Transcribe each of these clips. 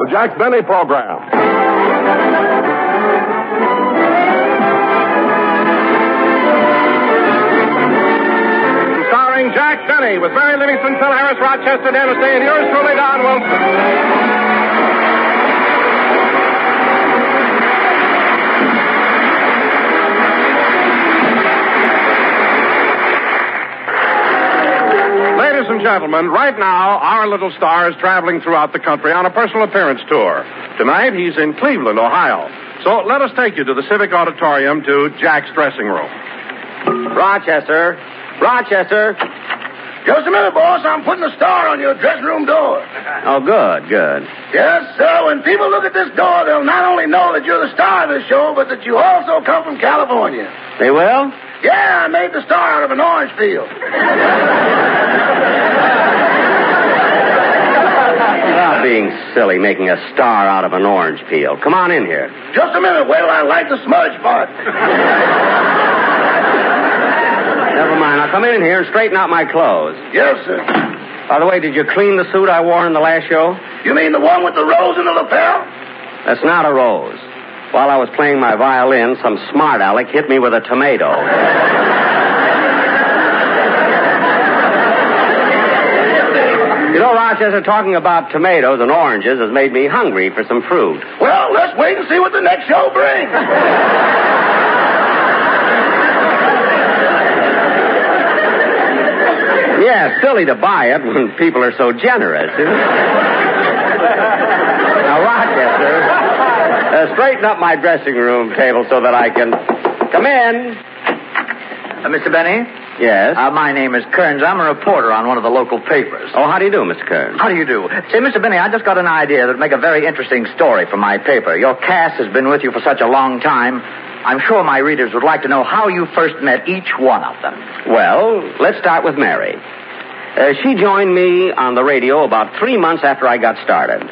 the Jack Benny Program. Starring Jack Benny with Barry Livingston, Phil Harris, Rochester, Dennis Day, and yours truly, Don Wilson. Ladies and gentlemen, right now, our little star is traveling throughout the country on a personal appearance tour. Tonight, he's in Cleveland, Ohio. So let us take you to the Civic Auditorium to Jack's dressing room. Rochester. Just a minute, boss. I'm putting a star on your dressing room door. Oh, good. Yes, sir. When people look at this door, they'll not only know that you're the star of the show, but that you also come from California. They will? Yeah, I made the star out of an orange peel. Stop being silly, making a star out of an orange peel. Come on in here. Just a minute. Wait till I light the smudge pot. Never mind. I'll come in here and straighten out my clothes. Yes, sir. By the way, did you clean the suit I wore in the last show? You mean the one with the rose in the lapel? That's not a rose. While I was playing my violin, some smart aleck hit me with a tomato. You know, Rochester, talking about tomatoes and oranges has made me hungry for some fruit. Well, let's wait and see what the next show brings. Yeah, it's silly to buy it when people are so generous, isn't it? Now, Rochester, straighten up my dressing room table so that I can come in. Mr. Benny? Yes? My name is Kearns. I'm a reporter on one of the local papers. Oh, how do you do, Mr. Kearns? How do you do? Say, Mr. Benny, I just got an idea that would make a very interesting story for my paper. Your cast has been with you for such a long time. I'm sure my readers would like to know how you first met each one of them. Well, let's start with Mary. She joined me on the radio about 3 months after I got started.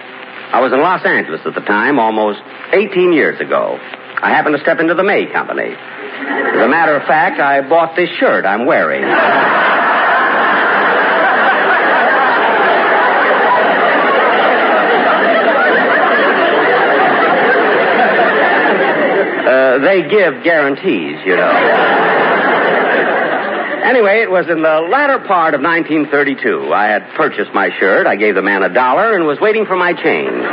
I was in Los Angeles at the time, almost 18 years ago. I happened to step into the May Company. As a matter of fact, I bought this shirt I'm wearing. They give guarantees, you know. Anyway, it was in the latter part of 1932. I had purchased my shirt. I gave the man $1 and was waiting for my change.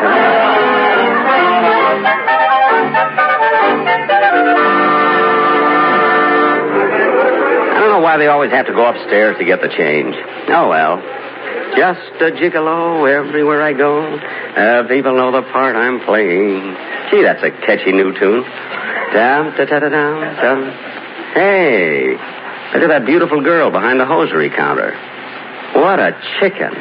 I don't know why they always have to go upstairs to get the change. Oh, well. Just a gigolo everywhere I go. People know the part I'm playing. Gee, that's a catchy new tune. Dum, da, da, da, dum, dum. Hey, look at that beautiful girl behind the hosiery counter. What a chicken.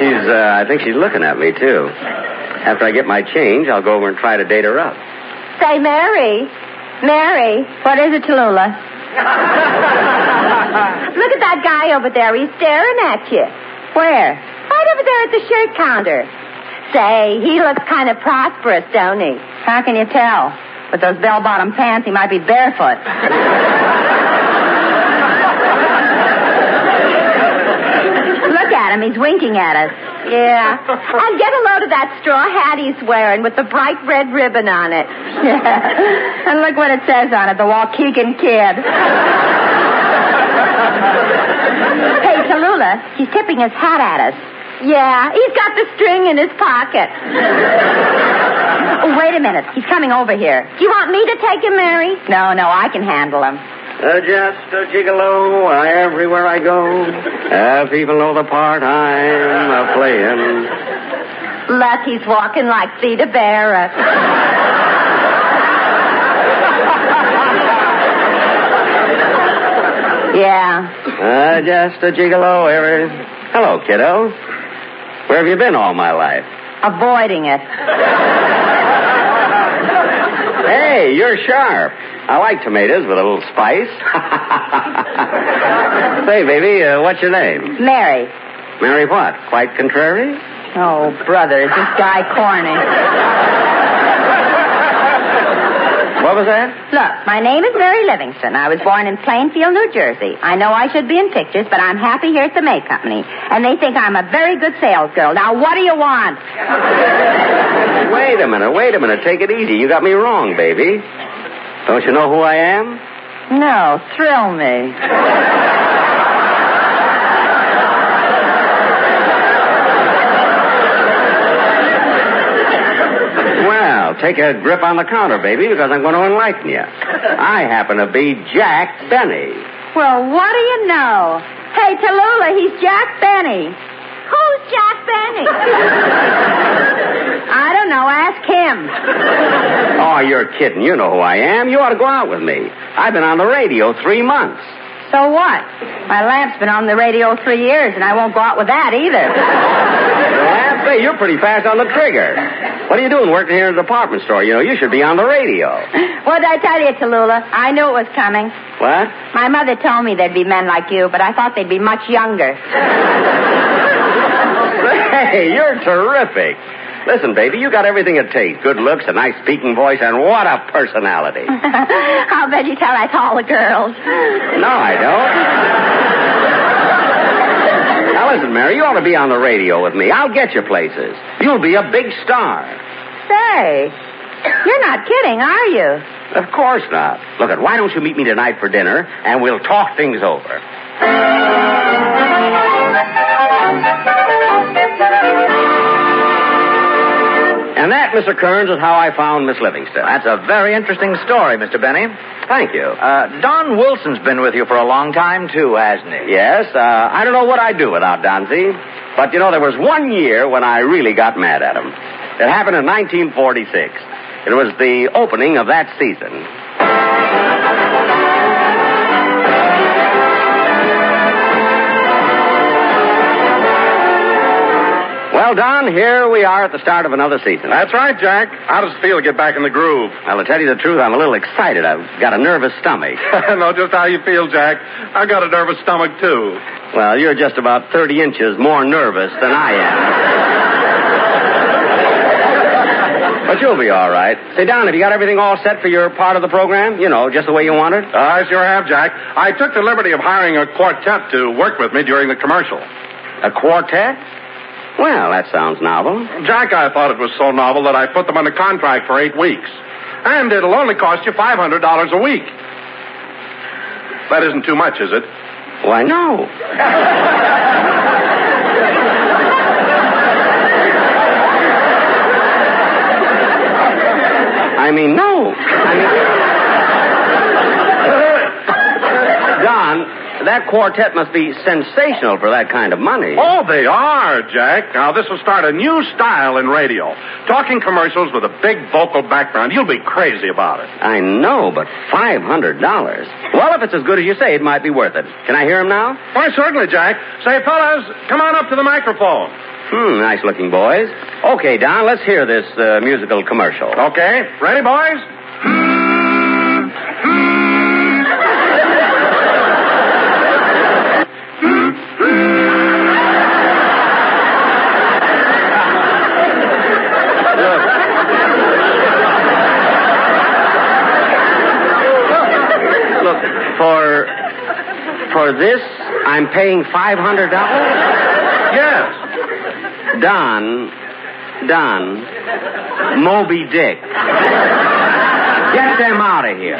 I think she's looking at me, too. After I get my change, I'll go over and try to date her up. Say, Mary. What is it, Tallulah? Look at that guy over there. He's staring at you. Where? Right over there at the shirt counter. Say, he looks kind of prosperous, don't he? How can you tell? With those bell-bottom pants, he might be barefoot. Look at him. He's winking at us. Yeah. And get a load of that straw hat he's wearing with the bright red ribbon on it. Yeah. And look what it says on it, the Waukegan Kid. Hey, Tallulah, he's tipping his hat at us. Yeah, he's got the string in his pocket. Oh, wait a minute. He's coming over here. Do you want me to take him, Mary? No, I can handle him. Just a gigolo everywhere I go. People know the part I'm playing. Look, he's walking like Theda Barrett. Yeah. Just a gigolo every... Hello, kiddo. Where have you been all my life? Avoiding it. Hey, you're sharp. I like tomatoes with a little spice. Say, baby, what's your name? Mary. Mary what? Quite contrary? Oh, brother, is this guy corny? What was that? Look, my name is Mary Livingston. I was born in Plainfield, New Jersey. I know I should be in pictures, but I'm happy here at the May Company. And they think I'm a very good sales girl. Now, what do you want? Wait a minute. Take it easy. You got me wrong, baby. Don't you know who I am? No, thrill me. Well, take a grip on the counter, baby, because I'm going to enlighten you. I happen to be Jack Benny. Well, what do you know? Hey, Tallulah, he's Jack Benny. Who's Jack Benny? I don't know. Ask him. Oh, you're kidding. You know who I am. You ought to go out with me. I've been on the radio 3 months. So what? My lamp's been on the radio 3 years, and I won't go out with that either. Well, say, you're pretty fast on the trigger. What are you doing working here in the department store? You know, you should be on the radio. What did I tell you, Tallulah? I knew it was coming. What? My mother told me there'd be men like you, but I thought they'd be much younger. Hey, you're terrific. Listen, baby, you got everything it takes. Good looks, a nice speaking voice, and what a personality. I'll bet you tell that to all the girls. No, I don't. Now, listen, Mary, you ought to be on the radio with me. I'll get you places. You'll be a big star. Say, you're not kidding, are you? Of course not. Look, why don't you meet me tonight for dinner, and we'll talk things over. And that, Mr. Kearns, is how I found Miss Livingston. That's a very interesting story, Mr. Benny. Thank you. Don Wilson's been with you for a long time, too, hasn't he? Yes, I don't know what I'd do without Donzie. But, you know, there was 1 year when I really got mad at him. It happened in 1946. It was the opening of that season. Well, Don, here we are at the start of another season. That's right, Jack. How does it feel to get back in the groove? Well, to tell you the truth, I'm a little excited. I've got a nervous stomach. I know just how you feel, Jack. I got a nervous stomach, too. Well, you're just about 30 inches more nervous than I am. But you'll be all right. Say, Don, have you got everything all set for your part of the program? You know, just the way you want it? I sure have, Jack. I took the liberty of hiring a quartet to work with me during the commercial. A quartet? Well, that sounds novel. Jack, I thought it was so novel that I put them under contract for 8 weeks. And it'll only cost you $500 a week. That isn't too much, is it? Why, no. I mean, no. Don, that quartet must be sensational for that kind of money. Oh, they are, Jack. Now, this will start a new style in radio. Talking commercials with a big vocal background. You'll be crazy about it. I know, but $500. Well, if it's as good as you say, it might be worth it. Can I hear him now? Why, certainly, Jack. Say, fellas, come on up to the microphone. Nice-looking boys. Okay, Don, let's hear this musical commercial. Okay. Ready, boys? Look, for this, I'm paying $500? Yes. Don, Moby Dick. Get them out of here.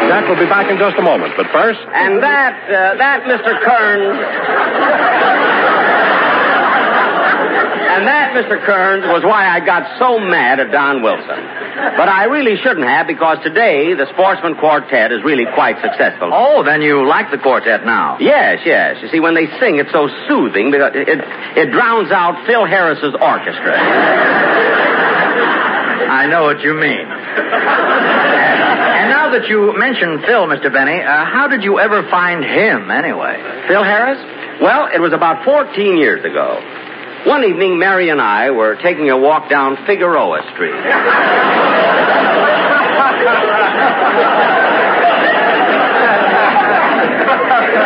Jack will be back in just a moment, but first... And that, Mr. Kearns... And that, Mr. Kearns, was why I got so mad at Don Wilson. But I really shouldn't have, because today the Sportsman Quartet is really quite successful. Oh, then you like the quartet now? Yes. You see, when they sing, it's so soothing because it drowns out Phil Harris's orchestra. I know what you mean. And now that you mentioned Phil, Mr. Benny, how did you ever find him, anyway? Phil Harris? Well, it was about 14 years ago. One evening, Mary and I were taking a walk down Figueroa Street.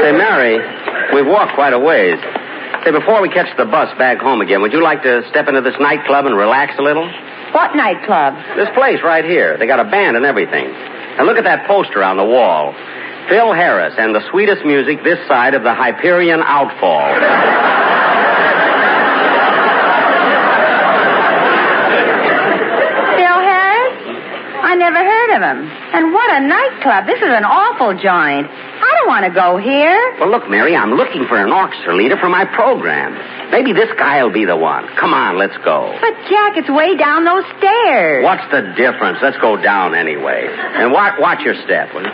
Say, Mary, we've walked quite a ways. Say, before we catch the bus back home again, would you like to step into this nightclub and relax a little? What nightclub? This place right here. They got a band and everything. And look at that poster on the wall. Phil Harris and the sweetest music this side of the Hyperion outfall. Phil Harris? I never heard of him. And what a nightclub. This is an awful joint. I don't want to go here. Well, look, Mary, I'm looking for an orchestra leader for my program. Maybe this guy will be the one. Come on, let's go. But, Jack, it's way down those stairs. What's the difference? Let's go down anyway. And watch your step, will you?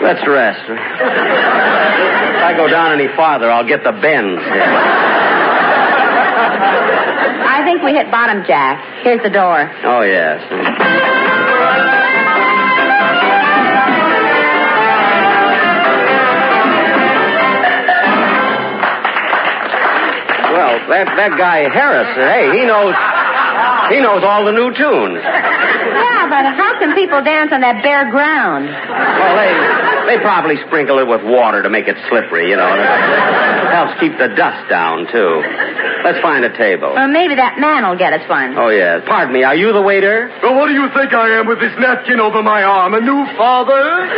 Let's rest. If I go down any farther, I'll get the bends. I think we hit bottom, Jack. Here's the door. Oh, yes. Well, that guy Harris, hey, he knows all the new tunes. Yeah, but how can people dance on that bare ground? Well, they probably sprinkle it with water to make it slippery, you know. It helps keep the dust down, too. Let's find a table. Well, maybe that man will get us one. Oh, yes. Pardon me, are you the waiter? Well, what do you think I am with this napkin over my arm? A new father?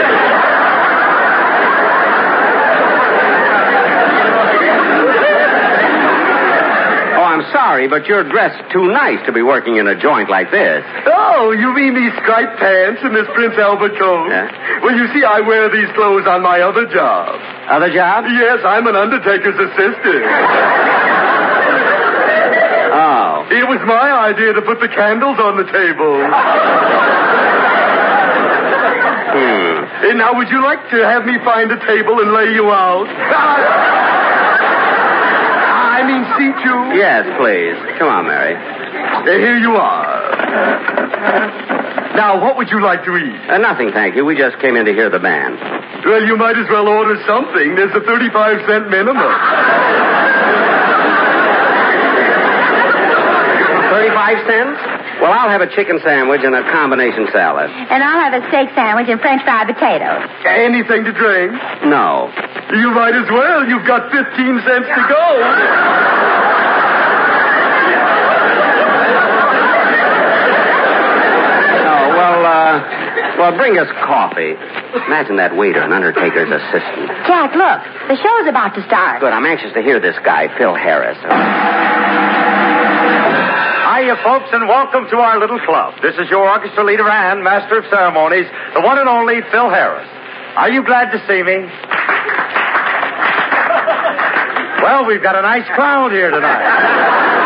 I'm sorry, but you're dressed too nice to be working in a joint like this. Oh, you mean these striped pants and this Prince Albert coat? Yeah. Well, you see, I wear these clothes on my other job. Other job? Yes, I'm an undertaker's assistant. Oh. It was my idea to put the candles on the table. And now, would you like to have me find a table and lay you out? Seat you? Yes, please. Come on, Mary. Here you are. Now, what would you like to eat? Nothing, thank you. We just came in to hear the band. Well, you might as well order something. There's a 35-cent minimum. 35 cents? Well, I'll have a chicken sandwich and a combination salad. And I'll have a steak sandwich and French fried potatoes. Anything to drink? No. You might as well. You've got 15 cents to go. Well, bring us coffee. Imagine that waiter, an undertaker's assistant. Jack, look. The show's about to start. Good. I'm anxious to hear this guy, Phil Harris. Hiya, folks, and welcome to our little club. This is your orchestra leader and master of ceremonies, the one and only Phil Harris. Are you glad to see me? Well, we've got a nice crowd here tonight.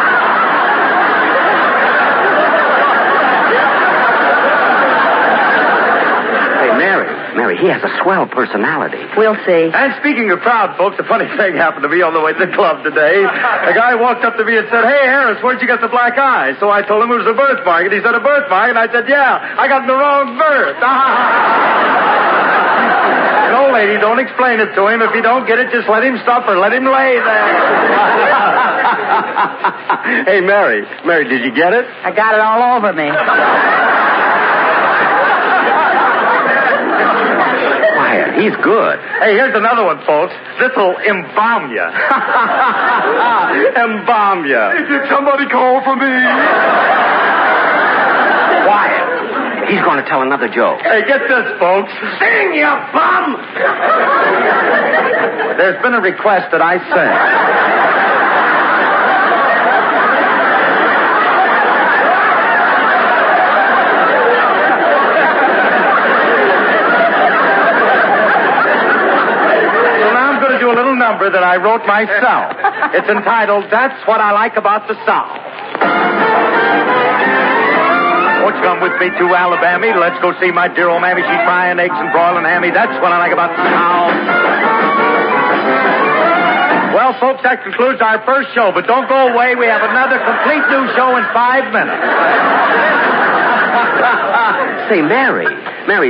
Mary, he has a swell personality. We'll see. And speaking of crowd, folks, a funny thing happened to me on the way to the club today. A guy walked up to me and said, "Hey, Harris, where'd you get the black eye?" So I told him it was a birthmark, and he said, "A birthmark?" And I said, "Yeah, I got the wrong birth." No, lady, don't explain it to him. If you don't get it, just let him suffer. Let him lay there. Hey, Mary, did you get it? I got it all over me. He's good. Hey, here's another one, folks. This'll embalm you. Embalm you. Did somebody call for me? Quiet. He's going to tell another joke. Hey, get this, folks. Sing, you bum! There's been a request that I sing. Number that I wrote myself. It's entitled, "That's What I Like About the South." Won't you come with me to Alabama? Let's go see my dear old mammy. She's frying eggs and broiling hammy. That's what I like about the South. Well, folks, that concludes our first show. But don't go away. We have another complete new show in 5 minutes. Say, Mary,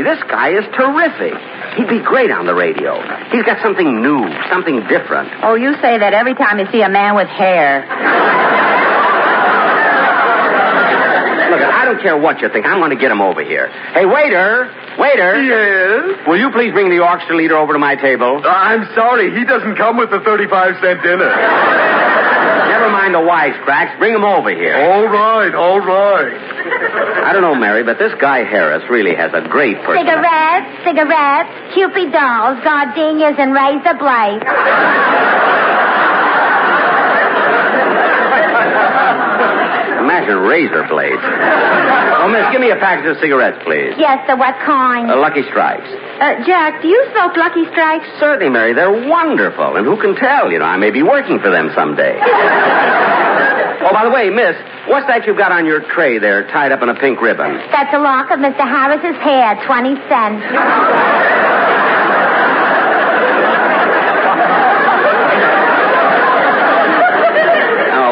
this guy is terrific. He'd be great on the radio. He's got something new, something different. Oh, you say that every time you see a man with hair. Look, I don't care what you think. I'm going to get him over here. Hey, waiter. Yes? Will you please bring the orchestra leader over to my table? I'm sorry. He doesn't come with the 35-cent dinner. Never mind the wisecracks. Bring him over here. All right. I don't know, Mary, but this guy Harris really has a great personality. Cigarettes, Cupid dolls, gardenias, and razor blades. Imagine razor blades. Oh, miss, give me a package of cigarettes, please. Yes, sir. What kind? Lucky Strikes. Jack, do you smoke Lucky Strikes? Certainly, Mary. They're wonderful. And who can tell? I may be working for them someday. Oh, by the way, miss, what's that you've got on your tray there tied up in a pink ribbon? That's a lock of Mr. Harris's hair, 20 cents.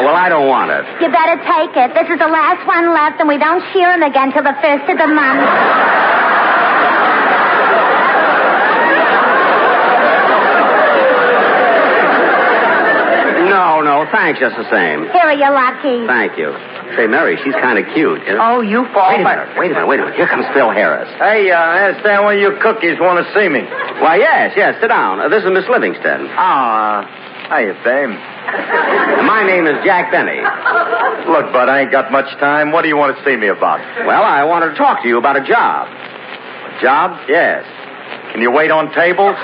I don't want it. You better take it. This is the last one left, and we don't shear him again till the first of the month. No, thanks just the same. Here are your Luckies. Thank you. Say, Mary, she's kind of cute. Oh, you fall. Wait a minute. Here comes Phil Harris. Hey, I understand one of your cookies want to see me. Why, yes. Sit down. This is Miss Livingston. Hiya, Fame. My name is Jack Benny. Look, Bud, I ain't got much time. What do you want to see me about? Well, I wanted to talk to you about a job. A job? Yes. Can you wait on tables?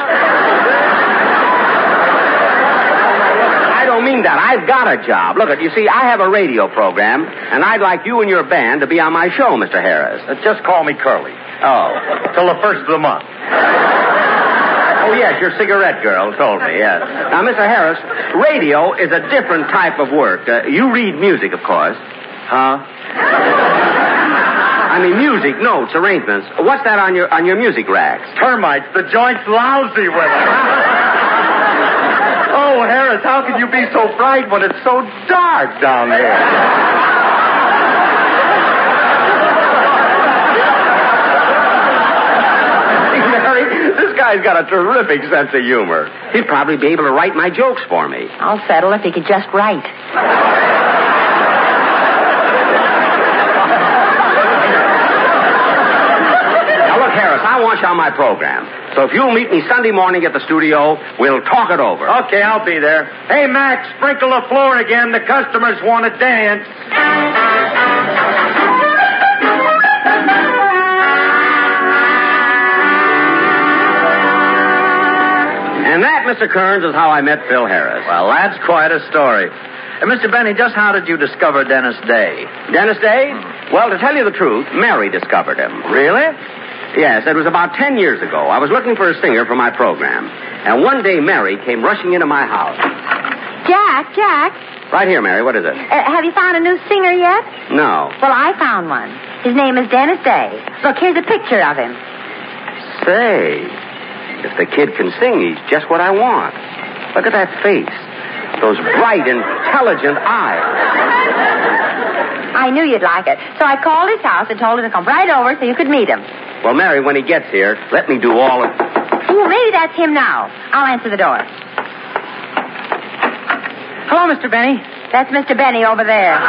I don't mean that. I've got a job. Look, you see, I have a radio program, and I'd like you and your band to be on my show, Mr. Harris. Just call me Curly. Oh. Till the first of the month. Oh, yes, your cigarette girl told me, yes. Now, Mr. Harris, radio is a different type of work. You read music, of course. Huh? I mean, music, notes, arrangements. What's that on your music racks? Termites. The joint's lousy with it. Oh, Harris, how can you be so bright when it's so dark down there? This guy's got a terrific sense of humor. He'd probably be able to write my jokes for me. I'll settle if he could just write. Now, look, Harris, I want you on my program. So if you'll meet me Sunday morning at the studio, we'll talk it over. Okay, I'll be there. Hey, Max, sprinkle the floor again. The customers want to dance. And that, Mr. Kearns, is how I met Phil Harris. Well, that's quite a story. Mr. Benny, just how did you discover Dennis Day? Dennis Day? Well, to tell you the truth, Mary discovered him. Really? Yes, it was about 10 years ago. I was looking for a singer for my program. And one day, Mary came rushing into my house. Jack. Right here, Mary. What is it? Have you found a new singer yet? No. Well, I found one. His name is Dennis Day. Look, here's a picture of him. Say, if the kid can sing, he's just what I want. Look at that face. Those bright, intelligent eyes. I knew you'd like it. So I called his house and told him to come right over so you could meet him. Well, Mary, when he gets here, let me do all of... Ooh, maybe that's him now. I'll answer the door. Hello, Mr. Benny. That's Mr. Benny over there.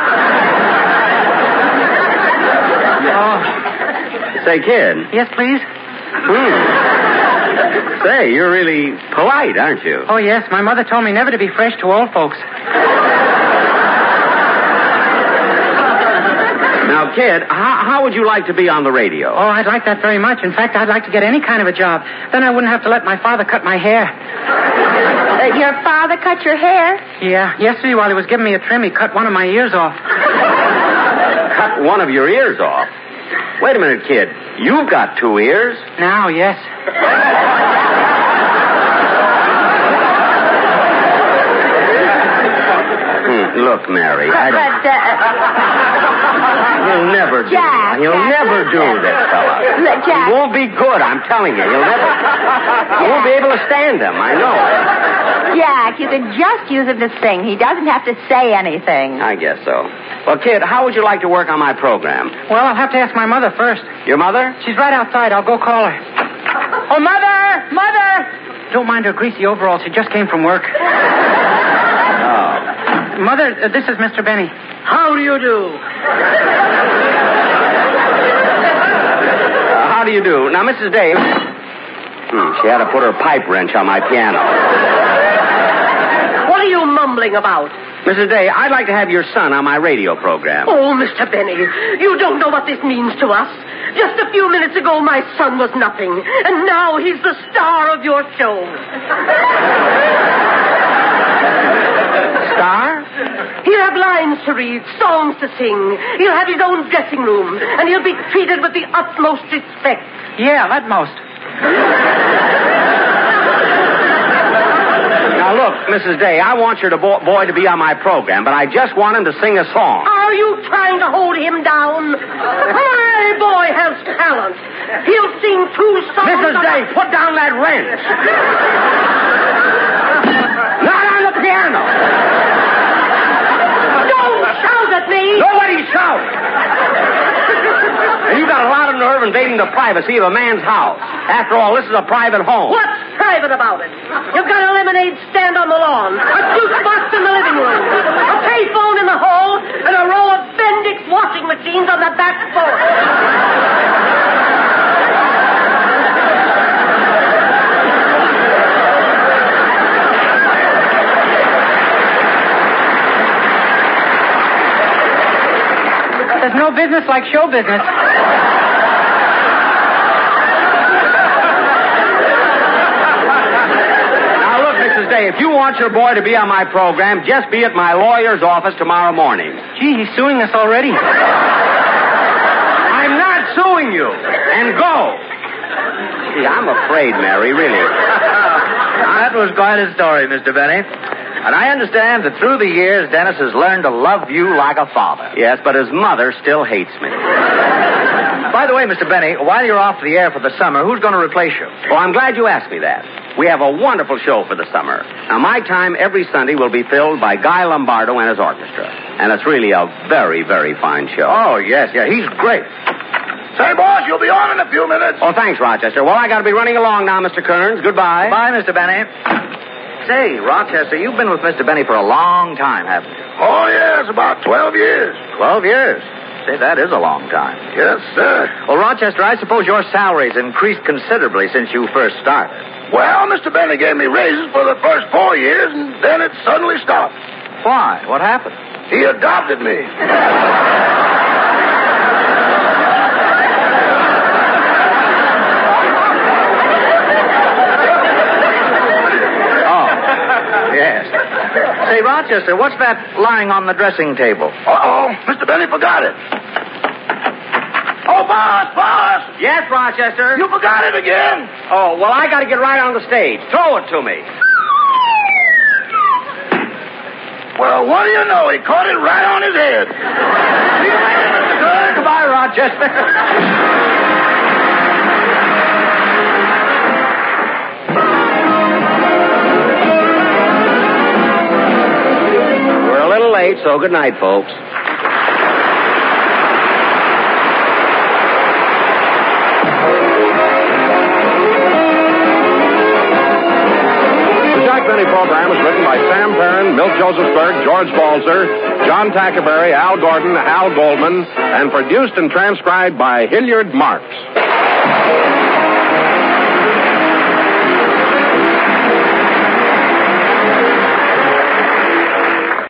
Say, kid. Yes, please? Say, you're really polite, aren't you? Oh, yes. My mother told me never to be fresh to old folks. Now, kid, how would you like to be on the radio? Oh, I'd like that very much. In fact, I'd like to get any kind of a job. Then I wouldn't have to let my father cut my hair. Your father cut your hair? Yeah. Yesterday, while he was giving me a trim, he cut one of my ears off. Cut one of your ears off? Wait a minute, kid. You've got two ears. Now, yes. look, Mary, I don't... He'll never do Jack, that. He'll never do this, fella. Jack. He won't be good, I'm telling you. He'll never... You won't be able to stand him, I know. Jack, you can just use him to sing. He doesn't have to say anything. I guess so. Well, kid, how would you like to work on my program? Well, I'll have to ask my mother first. Your mother? She's right outside. I'll go call her. Oh, Mother! Mother! Don't mind her greasy overalls. She just came from work. Oh. Mother, this is Mr. Benny. How do you do? How do you do? Now, Mrs. Dave... she had to put her pipe wrench on my piano. What are you mumbling about? Mrs. Day, I'd like to have your son on my radio program. Oh, Mr. Benny, you don't know what this means to us. Just a few minutes ago, my son was nothing, and now he's the star of your show. Star? He'll have lines to read, songs to sing. He'll have his own dressing room, and he'll be treated with the utmost respect. Yeah, utmost. Now, look, Mrs. Day, I want your boy to be on my program, but I just want him to sing a song. Are you trying to hold him down? My boy has talent. He'll sing 2 songs. Mrs. Day, put down that wrench. Not on the piano. Don't shout at me. Nobody shout. And you got a lot of nerve invading the privacy of a man's house. After all, this is a private home. What's private about it? You've got a lemonade stand on the lawn, a jukebox in the living room, a payphone in the hall, and a row of Bendix washing machines on the back porch. There's no business like show business. Now, look, Mrs. Day, if you want your boy to be on my program, just be at my lawyer's office tomorrow morning. Gee, he's suing us already. I'm not suing you. And go. Gee, I'm afraid, Mary, really. That was quite a story, Mr. Benny. And I understand that through the years, Dennis has learned to love you like a father. Yes, but his mother still hates me. By the way, Mr. Benny, while you're off the air for the summer, who's going to replace you? Oh, I'm glad you asked me that. We have a wonderful show for the summer. Now, my time every Sunday will be filled by Guy Lombardo and his orchestra. And it's really a very, very fine show. Oh, yes, yeah, he's great. Say, boss, you'll be on in a few minutes. Oh, thanks, Rochester. Well, I got to be running along now, Mr. Kearns. Goodbye. Bye, Mr. Benny. Say, Rochester, you've been with Mr. Benny for a long time, haven't you? Oh, yes, about 12 years. 12 years. Say, that is a long time. Yes, sir. Well, Rochester, I suppose your salary's increased considerably since you first started. Well, Mr. Benny gave me raises for the first 4 years, and then it suddenly stopped. Why? What happened? He adopted me. Yes. Say, Rochester, what's that lying on the dressing table? Uh-oh, Mr. Benny forgot it. Oh, boss! Yes, Rochester? You forgot it again. Oh, well, I got to get right on the stage. Throw it to me. Well, what do you know? He caught it right on his head. See you later, Mr. Good. Goodbye, Rochester. We're a little late, so good night, folks. The program is written by Sam Perrin, Milt Josephsberg, George Balzer, John Tackerberry, Al Gordon, Al Goldman, and produced and transcribed by Hilliard Marks.